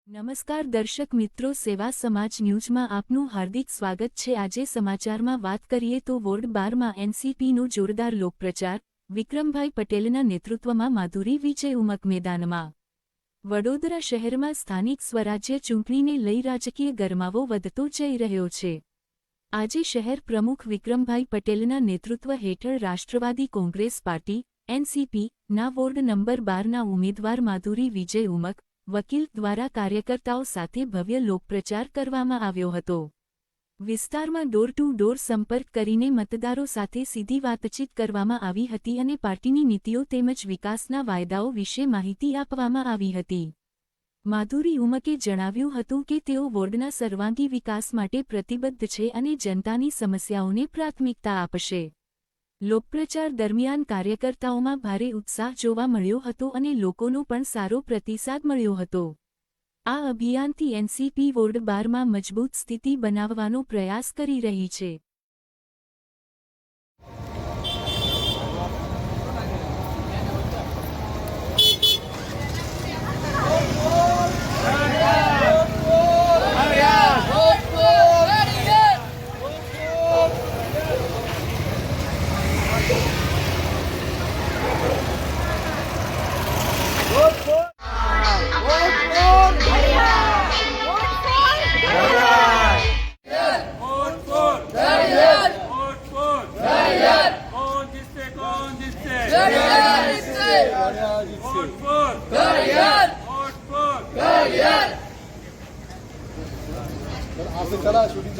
નમસ્કાર દર્શક મિત્રો, સેવા સમાજ ન્યૂઝમાં આપનું હાર્દિક સ્વાગત છે। આજે સમાચારમાં વાત કરીએ તો વોર્ડ 12માં એનસીપીનો જોરદાર લોકપ્રચાર, વિક્રમભાઈ પટેલના નેતૃત્વમાં માધુરી વિજય ઉમક મેદાનમાં। વડોદરા શહેરમાં સ્થાનિક સ્વરાજ્ય ચૂંટણીને લઈ રાજકીય ગરમાવો વધતો જઈ રહ્યો છે। આજે શહેર પ્રમુખ વિક્રમભાઈ પટેલના નેતૃત્વ હેઠળ રાષ્ટ્રવાદી કોંગ્રેસ પાર્ટી એનસીપી ના વોર્ડ નંબર 12ના ઉમેદવાર માધુરી વિજય ઉમક વકીલ દ્વારા કાર્યકર્તાઓ સાથે ભવ્ય લોકપ્રચાર કરવામાં આવ્યો હતો। વિસ્તારમાં ડોર ટુ ડોર સંપર્ક કરીને મતદારો સાથે સીધી વાતચીત કરવામાં આવી હતી અને પાર્ટીની નીતિઓ તેમજ વિકાસના વાયદાઓ વિશે માહિતી આપવામાં આવી હતી। માધુરી ઉમકે જણાવ્યું હતું કે તેઓ વોર્ડના સર્વાંગી વિકાસ માટે પ્રતિબદ્ધ છે અને જનતાની સમસ્યાઓને પ્રાથમિકતા આપશે। લોકપ્રચાર દરમિયાન કાર્યકર્તાઓમાં ભારે ઉત્સાહ જોવા મળ્યો હતો અને લોકોનો પણ સારો પ્રતિસાદ મળ્યો હતો। આ અભિયાનથી એનસીપી વોર્ડ 12માં મજબૂત સ્થિતિ બનાવવાનો પ્રયાસ કરી રહી છે। आपसे चला शूटिंग